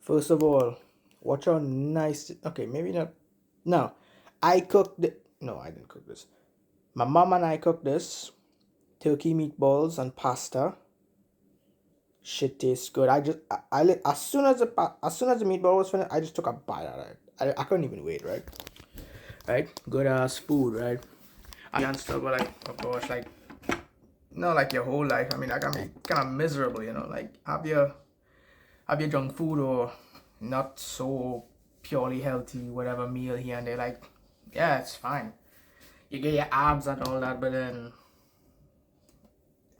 First of all, watch how nice. Okay, maybe not. No, I cooked. No, I didn't cook this. My mom and I cooked this turkey meatballs and pasta. Shit tastes good. As soon as as soon as the meatball was finished, I just took a bite out of it. I couldn't even wait. Right, right. Good ass food. Right. And stuff, but like, of course, like, like your whole life. I mean, I can be kind of miserable. Like have your junk food or not so purely healthy whatever meal here and there. Like, yeah, it's fine. You get your abs and all that, but then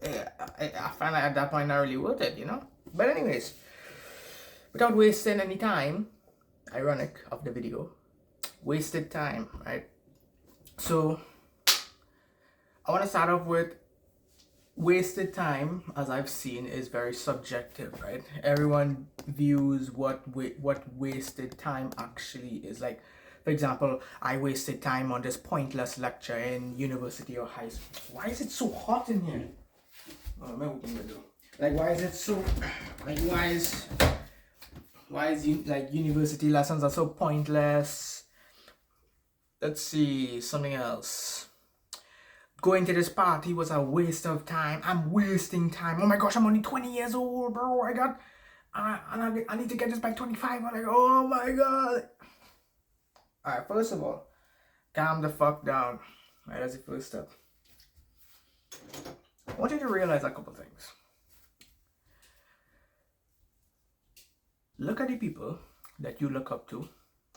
yeah, I find like at that point not really worth it. But anyways, without wasting any time, ironic of the video, wasted time, right? So I want to start off with wasted time, as I've seen, is very subjective, right? Everyone views what wasted time actually is. Like, for example, I wasted time on this pointless lecture in university or high school. Why is it so hot in here? Oh, I'm opening the door. Like, why is it so? Like, why is like university lessons are so pointless? Let's see something else. Going to this party was a waste of time. I'm wasting time. Oh my gosh, I'm only 20 years old, bro. I need to get this by 25. I'm like, oh my god. Alright, first of all, calm the fuck down. Alright, that's the first step. I want you to realize a couple things. Look at the people that you look up to.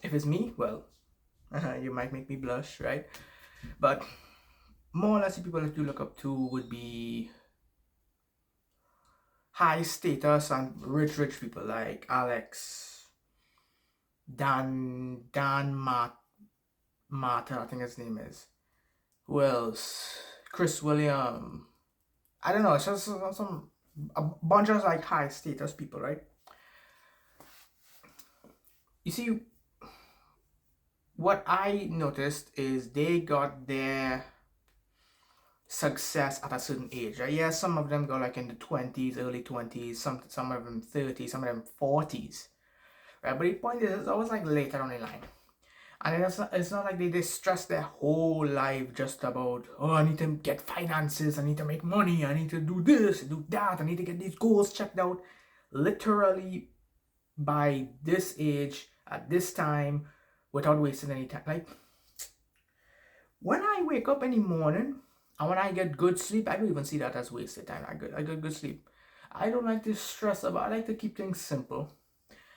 If it's me, well, you might make me blush, right? But more or less the people that you look up to would be high status and rich people like Alex, Dan Martin, I think his name is. Who else? Chris William. I don't know. It's just a bunch of like high status people, right? You see, what I noticed is they got their success at a certain age, right? Yeah, some of them go like in the 20s, early 20s, some of them 30s, some of them 40s, right? But the point is, it's always like later on in line. And it's not like they stress their whole life just about, oh, I need to get finances, I need to make money, I need to do this, do that, I need to get these goals checked out. Literally, by this age, at this time, without wasting any time. Like, when I wake up in the morning and when I get good sleep, I don't even see that as wasted time. I get good sleep. I don't like to stress about. I like to keep things simple.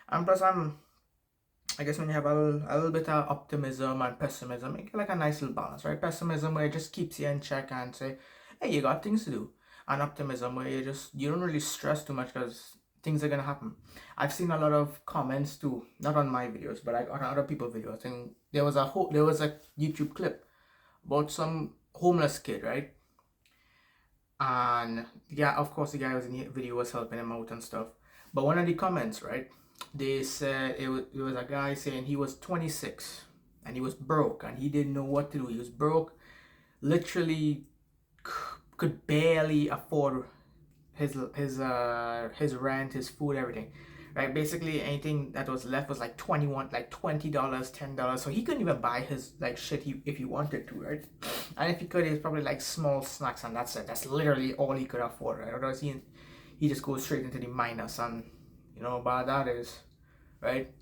And plus, I guess when you have a little bit of optimism and pessimism, make like a nice little balance, right? Pessimism where it just keeps you in check and say, hey, you got things to do. And optimism where you don't really stress too much because things are gonna happen. I've seen a lot of comments too, not on my videos, but like on other people's videos. And there was a YouTube clip about some homeless kid, right? And yeah, of course, the guy was in the video was helping him out and stuff. But one of the comments, right? They said it was a guy saying he was 26 and he was broke and he didn't know what to do. He was broke, literally could barely afford his rent, his food, everything. Right? Basically anything that was left was like $20, $10. So he couldn't even buy his like shit if he wanted to, right? And if he could, it's probably like small snacks and that's it. That's literally all he could afford, right? Otherwise he just goes straight into the minus and you know how bad that is, right?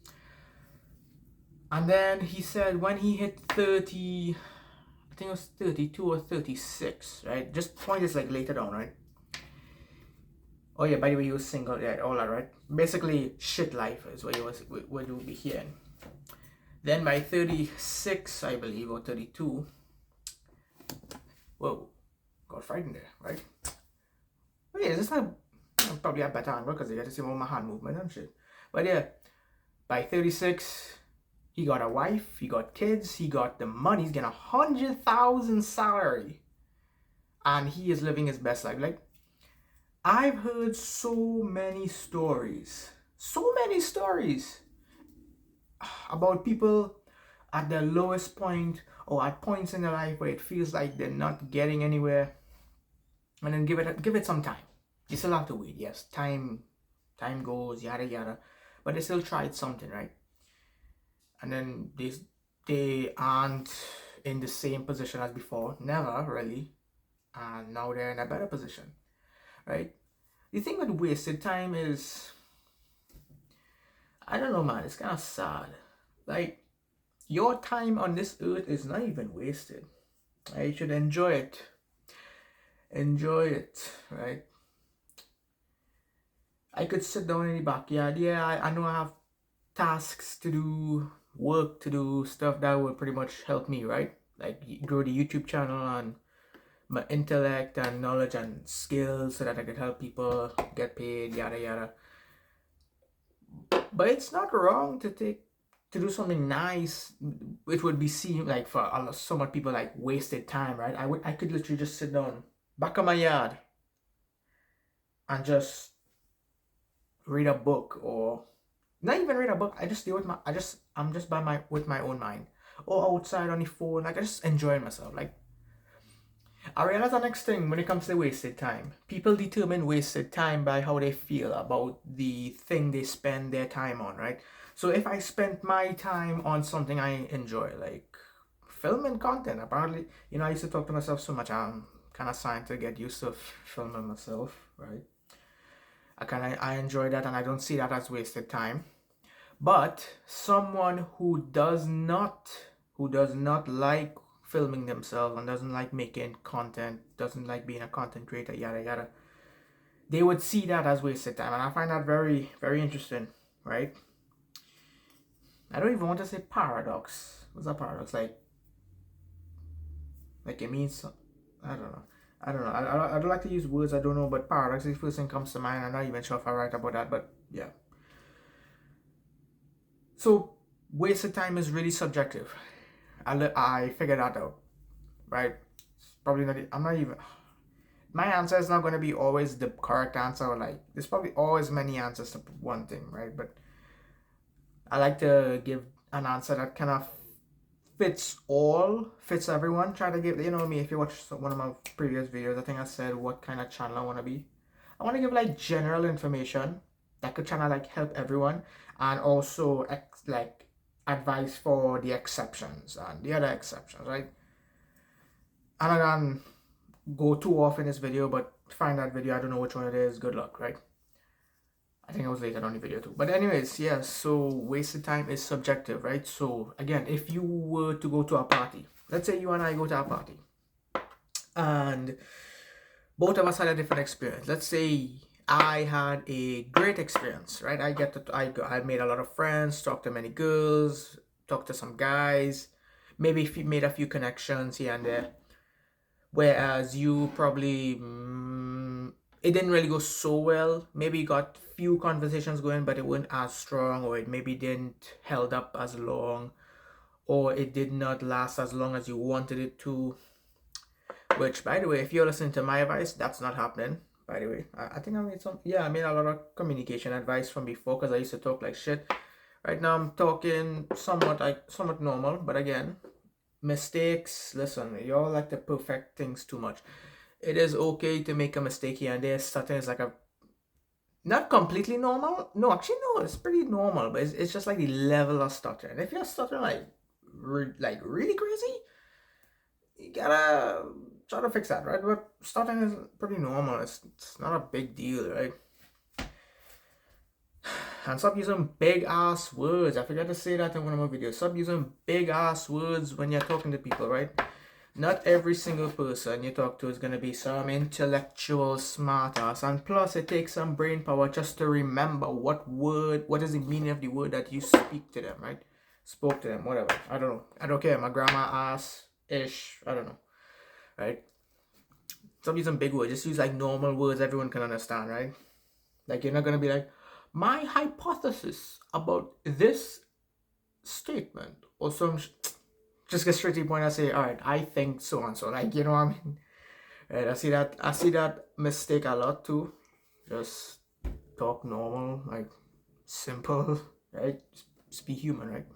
And then he said when he hit 30, I think it was 32 or 36, right? Just point is like later down, right? Oh yeah, by the way, he was single, yeah, all that, right? Basically, shit life is what you will be hearing. Then by 36, I believe, or 32, whoa, got frightened there, right? Oh yeah, this time probably a better angle because you get to see more my hand movement and shit. But yeah, by 36, he got a wife, he got kids, he got the money, he's getting 100,000 salary, and he is living his best life. Like, I've heard so many stories about people at their lowest point or at points in their life where it feels like they're not getting anywhere, and then give it some time. You still have to wait. Yes, time goes, yada yada, but they still tried something, right? And then they aren't in the same position as before, never really, and now they're in a better position, right? The thing with wasted time is, I don't know, man, it's kind of sad. Like, your time on this earth is not even wasted. Right? You should enjoy it. Enjoy it, right? I could sit down in the backyard. Yeah, I know I have tasks to do, work to do, stuff that would pretty much help me, right? Like grow the YouTube channel and my intellect and knowledge and skills so that I could help people get paid, yada yada. But it's not wrong to do something nice. It would be seen like for so much people like wasted time, right? I could literally just sit down back of my yard and just read a book, or not even read a book. I just do it. I'm just by my with my own mind, or outside on the phone. Like I just enjoying myself. Like I realize the next thing when it comes to wasted time, people determine wasted time by how they feel about the thing they spend their time on, right? So if I spent my time on something I enjoy, like filming content, apparently, I used to talk to myself so much. I'm kind of starting to get used to filming myself, right? I enjoy that, and I don't see that as wasted time. But someone who does not like filming themselves and doesn't like making content, doesn't like being a content creator, yada yada, they would see that as wasted time, and I find that very, very interesting, right? I don't even want to say paradox. What's a paradox? Like it means, I don't know. I don't like to use words I don't know, but paradox is the first thing comes to mind. I'm not even sure if I write about that, but yeah. So wasted time is really subjective. I figured that out, right? It's probably not. I'm not even. My answer is not going to be always the correct answer. Or like, there's probably always many answers to one thing, right? But I like to give an answer that kind of fits everyone. Try to give, me, if you watch one of my previous videos, I think I said what kind of channel I want to be. I want to give like general information that could kind of like help everyone, and also like advice for the exceptions and the other exceptions, right? I'm not gonna go too off in this video, but find that video. I don't know which one it is. Good luck, right? I think I was later on the video too. But anyways, yeah, so wasted time is subjective, right? So again, if you were to go to a party, let's say you and I go to a party, and both of us had a different experience. Let's say I had a great experience, right? I made a lot of friends, talked to many girls, talked to some guys, maybe made a few connections here and there. Whereas you probably it didn't really go so well. Maybe you got few conversations going, but it weren't as strong, or it maybe didn't held up as long, or it did not last as long as you wanted it to. Which, by the way, if you're listening to my advice, that's not happening. By the way, I think I made a lot of communication advice from before, because I used to talk like shit. Right now I'm talking somewhat normal, but again, mistakes. Listen, you all like to perfect things too much. It is okay to make a mistake here and there. Stuttering is like a not completely normal. No, actually, no, it's pretty normal, but it's just like the level of stuttering. If you're stuttering like really crazy, you gotta try to fix that, right? But stuttering is pretty normal. It's not a big deal, right? And stop using big ass words. I forgot to say that in one of my videos. Stop using big ass words when you're talking to people, right? Not every single person you talk to is going to be some intellectual smartass. And plus, it takes some brain power just to remember what is the meaning of the word that you speak to them, right? Spoke to them, whatever. I don't know. I don't care. My grandma ass-ish. I don't know, right? Stop using big words. Just use like normal words everyone can understand, right? Like, you're not going to be like, my hypothesis about this statement or some just get straight to the point and say, all right, I think so and so. Like, you know what I mean? Right, I see that mistake a lot too. Just talk normal, like simple, right? Just be human, right?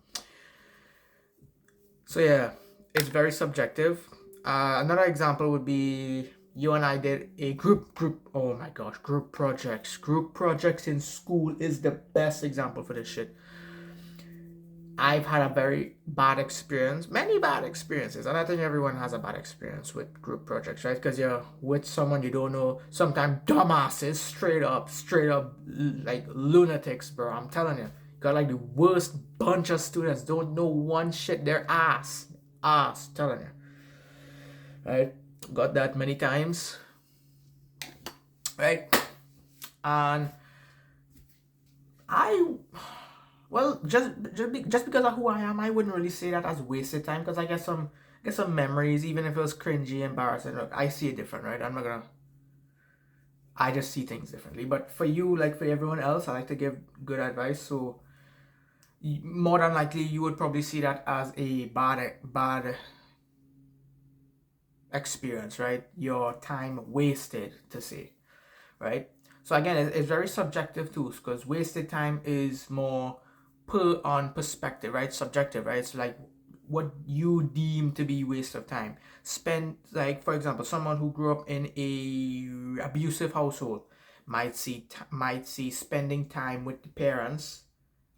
So yeah, it's very subjective. Another example would be you and I did a oh my gosh, group projects. Group projects in school is the best example for this shit. I've had a very bad experience, many bad experiences, and I think everyone has a bad experience with group projects, right? Because you're with someone you don't know, sometimes dumbasses, straight up, like lunatics, bro. I'm telling you, got like the worst bunch of students, don't know one shit, their ass, telling you, right? Got that many times, right? And I well, just because of who I am, I wouldn't really say that as wasted time because I get some memories, even if it was cringy, embarrassing. Look, I see it different, right? I just see things differently. But for you, like for everyone else, I like to give good advice. So more than likely, you would probably see that as a bad experience, right? Your time wasted, to say, right? So again, it's very subjective too, because wasted time is more on perspective, right? Subjective, right? It's like what you deem to be waste of time. Spend, like for example, someone who grew up in a abusive household might see spending time with the parents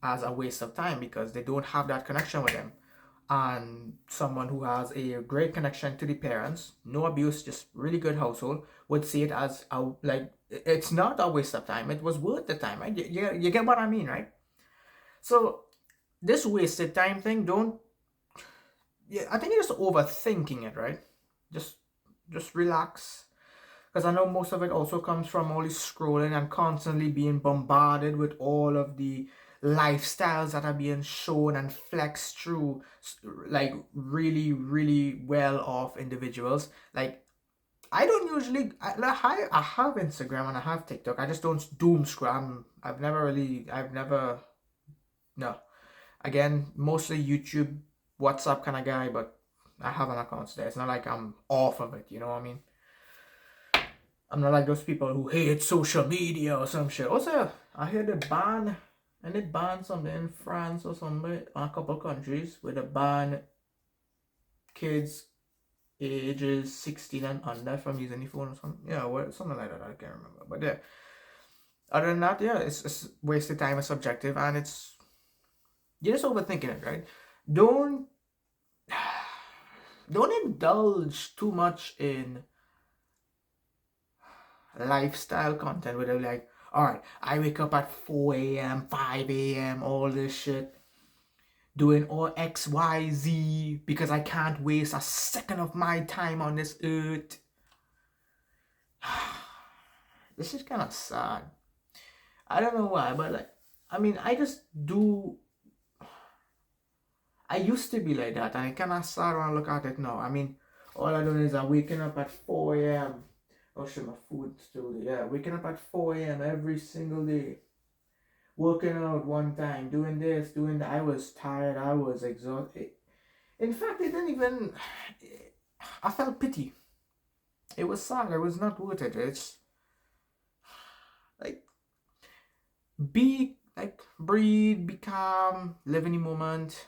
as a waste of time because they don't have that connection with them. And someone who has a great connection to the parents, no abuse, just really good household, would see it as a, like it's not a waste of time. It was worth the time, right? You get what I mean, right? So this wasted time thing, don't. Yeah, I think you're just overthinking it, right? Just just relax, because I know most of it also comes from all this scrolling and constantly being bombarded with all of the lifestyles that are being shown and flexed through like really well off individuals. Like I don't usually I have Instagram and I have TikTok. I just don't doom scroll. I've never no. Again, mostly YouTube, WhatsApp kind of guy, but I have an account there. It's not like I'm off of it, you know what I mean? I'm not like those people who hate social media or some shit. Also, I hear they ban, and they ban something in France or somewhere, a couple countries where they ban kids ages 16 and under from using the phone or something. Yeah, well, something like that. I can't remember. But yeah, other than that, yeah, it's wasted time is subjective, and you're just overthinking it, right? Don't don't indulge too much in lifestyle content where they're like, all right, I wake up at 4 a.m., 5 a.m., all this shit, doing all X, Y, Z because I can't waste a second of my time on this earth. This is kind of sad. I don't know why, but like, I mean, I used to be like that, and it kind of sad when I look at it now. I mean, all I do is I'm waking up at 4 a.m. Oh shit, my food still there. Yeah, waking up at 4 a.m. every single day. Working out one time, doing this, doing that. I was tired, I was exhausted. In fact, it didn't even. I felt pity. It was sad, it was not worth it. It's like, breathe, be calm, live in the moment,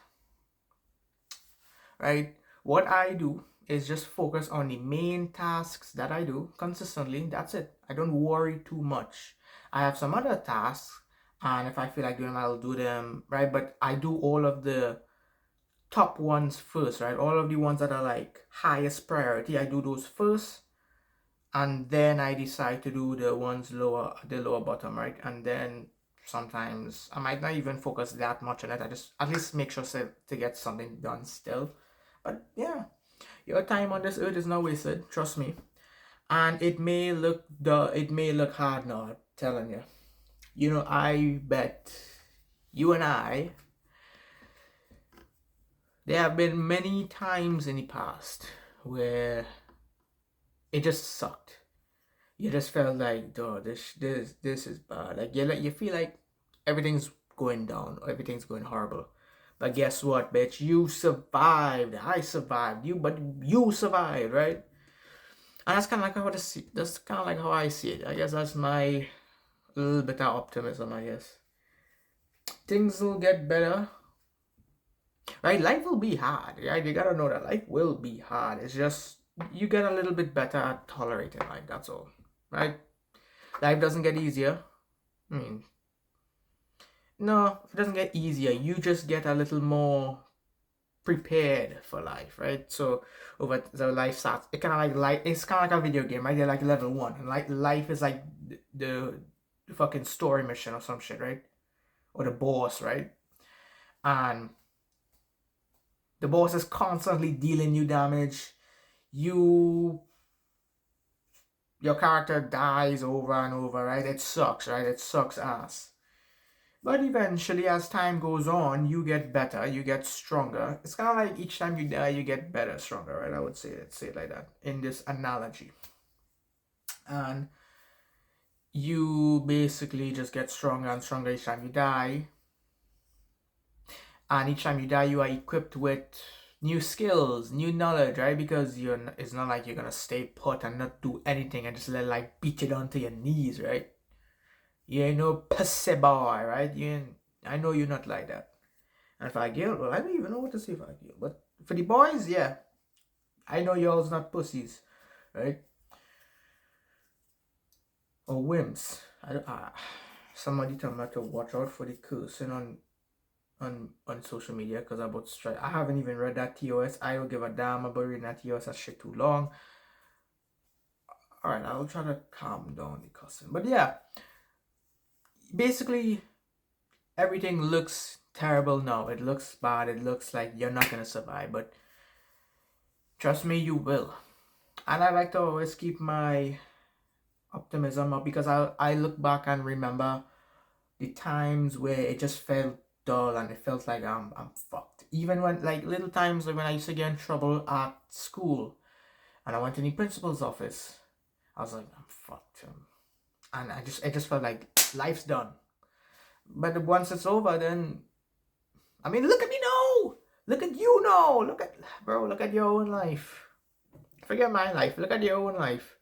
right? What I do is just focus on the main tasks that I do consistently. That's it. I don't worry too much. I have some other tasks, and if I feel like doing them, I'll do them, right? But I do all of the top ones first, right? All of the ones that are like highest priority, I do those first, and then I decide to do the ones the lower bottom, right? And then sometimes I might not even focus that much on it. I just at least make sure to get something done still. But yeah, your time on this earth is not wasted, trust me. And it may look hard now, I'm telling you. You know, I bet you and I, there have been many times in the past where it just sucked. You just felt like, duh, this is bad. Like you feel like everything's going down, everything's going horrible. But guess what, bitch? You survived. I survived. But you survived, right? And that's kind of like that's kind of like how I see it. I guess that's my little bit of optimism. I guess things will get better, right? Life will be hard, right? You gotta know that life will be hard. It's just you get a little bit better at tolerating life, that's all, right? Life doesn't get easier. I mean, no, it doesn't get easier. You just get a little more prepared for life, right? So over the life starts, it kind of like it's kind of like a video game, right? They're like level one, and like life is like the fucking story mission or some shit, right? Or the boss, right? And the boss is constantly dealing you damage. You your character dies over and over, right? It sucks, right? It sucks ass. But eventually, as time goes on, you get better, you get stronger. It's kind of like each time you die, you get better, stronger, right? I would say it like that in this analogy. And you basically just get stronger and stronger each time you die. And each time you die, you are equipped with new skills, new knowledge, right? Because it's not like you're gonna stay put and not do anything and just let life beat you down to your knees, right? You ain't no pussy boy, right? I know you're not like that. And for a girl, well, I don't even know what to say for a girl. But for the boys, yeah. I know y'all's not pussies, right? Or wimps. Somebody tell me to watch out for the cursing on social media because I'm about to strike. I haven't even read that TOS. I will give a damn about reading that TOS. That shit too long. Alright, I'll try to calm down the cussing. But yeah, basically, everything looks terrible now. It looks bad. It looks like you're not gonna survive. But trust me, you will. And I like to always keep my optimism up because I look back and remember the times where it just felt dull and it felt like I'm fucked. Even when like little times like when I used to get in trouble at school and I went to the principal's office, I was like, I'm fucked. And it just felt like life's done. But once it's over, then I mean, look at me now. Look at you now. Look at your own life. Forget my life. Look at your own life.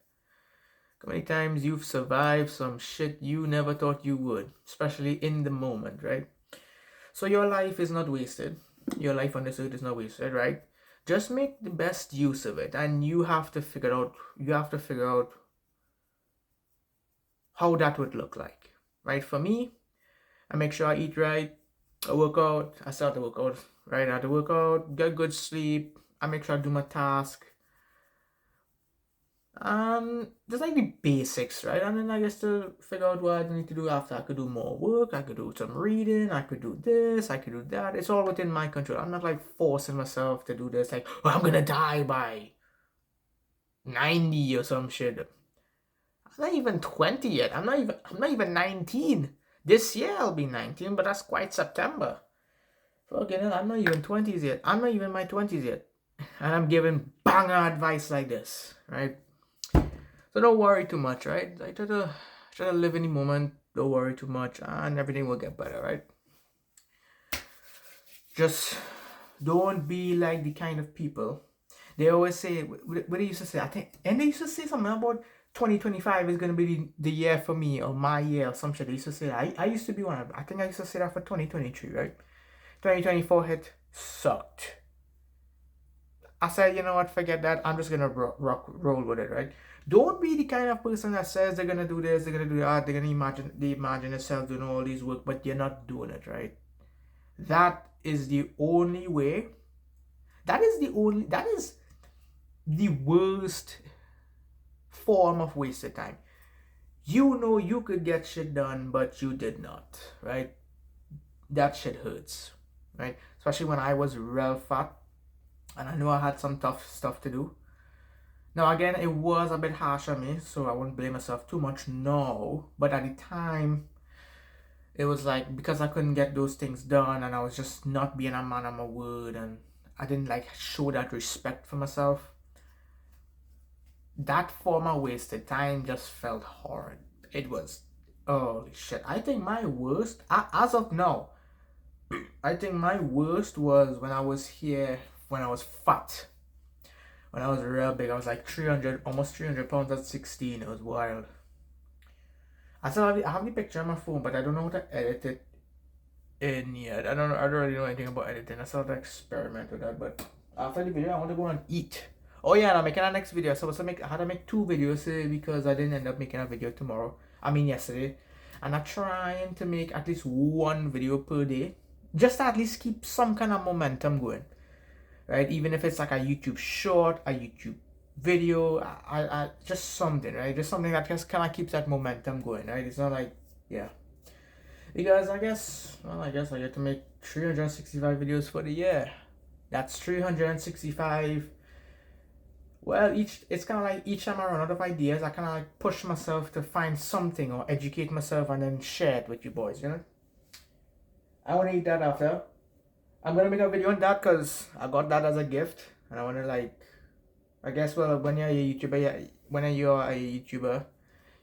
How many times you've survived some shit you never thought you would, especially in the moment, right? So your life is not wasted. Your life on this earth is not wasted, right? Just make the best use of it, and you have to figure out how that would look like, right? For me, I make sure I eat right, I work out, I start to work out, right? I have to work out, get good sleep, I make sure I do my task, just like the basics, right? And then I guess to figure out what I need to do after. I could do more work, I could do some reading, I could do this, I could do that. It's all within my control. I'm not like forcing myself to do this, like, oh, I'm gonna die by 90 or some shit. I'm not even 20 yet. I'm not even 19. This year I'll be 19, but that's quite September. Fucking hell, I'm not even 20s yet. I'm not even my 20s yet. And I'm giving banger advice like this, right? So don't worry too much, right? Like try to live in the moment. Don't worry too much, and everything will get better, right? Just don't be like the kind of people. They always say, what they used to say, I think, and they used to say something about 2025 is gonna be the year for me or my year or some shit. They used to say that. I used to be one of them. I think I used to say that for 2023, right? 2024 hit, sucked. I said, you know what, forget that. I'm just gonna roll with it, right? Don't be the kind of person that says they're gonna do this, they're gonna do that, they're gonna imagine themselves doing all these work, but you're not doing it, right? That is the only way. That is the worst form of wasted time. You know you could get shit done, but you did not, right? That shit hurts, right? Especially when I was real fat and I knew I had some tough stuff to do. Now again, it was a bit harsh on me, so I wouldn't blame myself too much now. But at the time, it was like because I couldn't get those things done and I was just not being a man of my word and I didn't like show that respect for myself. That form of wasted time just felt horrid. It was, holy shit. I think my worst, as of now, I think my worst was when I was here, when I was fat. When I was real big, I was like 300, almost 300 pounds at 16. It was wild. I have the picture on my phone, but I don't know how to edit it in yet. I don't really know anything about editing. I still have to experiment with that. But after the video, I want to go and eat. Oh yeah, and I'm making a next video. So I had to make 2 videos because I didn't end up making a video tomorrow. I mean yesterday. And I'm trying to make at least 1 video per day. Just to at least keep some kind of momentum going. Right? Even if it's like a YouTube short, a YouTube video, I just something, right? Just something that just kind of keeps that momentum going, right? It's not like, yeah. Because I guess I get to make 365 videos for the year. That's 365. Well, it's kind of like each time I run out of ideas, I kind of like push myself to find something or educate myself and then share it with you boys, you know? I want to eat that after. I'm going to make a video on that because I got that as a gift. And I want to like, I guess, well, when you're a YouTuber,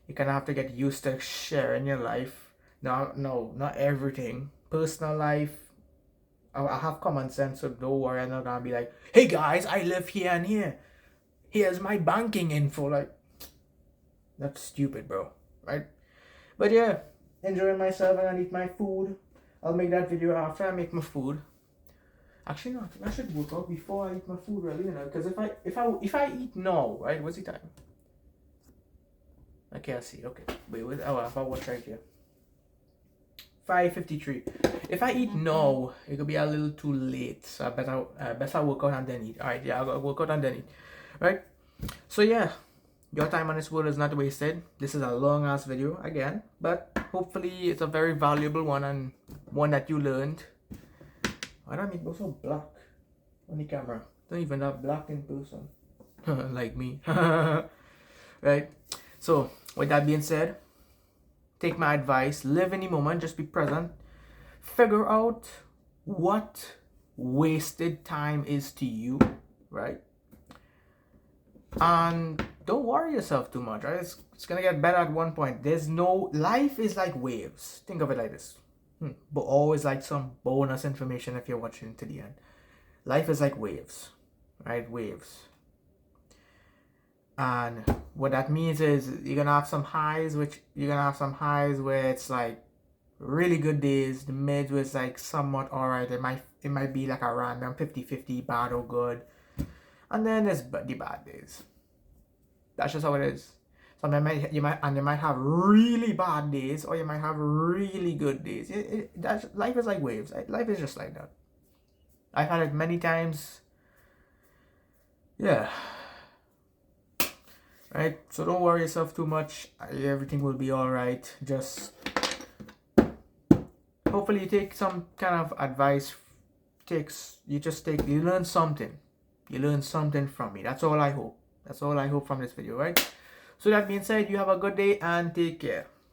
you kind of have to get used to sharing your life. No, not everything. Personal life. I have common sense, so don't worry. I'm not going to be like, hey guys, I live here and here. Here's my banking info. Like, that's stupid, bro. Right? But yeah, enjoying myself and I eat my food. I'll make that video after I make my food. Actually, no. I should work out before I eat my food, really. You know, because if I eat now, right? What's the time? I can't see. Okay, wait. If I watch right here. 5:53. If I eat now, it could be a little too late. So I better work out and then eat. Alright, yeah, I'll go work out and then eat. Right? So yeah, your time on this world is not wasted. This is a long ass video again, but hopefully it's a very valuable one and one that you learned. Why do I make so black on the camera? Don't even have black in person. Like me. Right? So with that being said, take my advice, live in the moment, just be present. Figure out what wasted time is to you, right? And don't worry yourself too much, right? It's gonna get better at one point. Life is like waves. Think of it like this. But always like some bonus information if you're watching to the end. Life is like waves, right? Waves. And what that means is you're gonna have some highs, where it's like really good days. The mids where it's like somewhat alright. It might be like a random 50-50 bad or good. And then there's the bad days. That's just how it is. Sometimes you might have really bad days, or you might have really good days. Life is like waves. Life is just like that. I've had it many times. Yeah. Right? So don't worry yourself too much. Everything will be alright. Just hopefully you take some kind of advice. You learn something. You learn something from me. That's all I hope. That's all I hope from this video, right? So that being said, you have a good day and take care.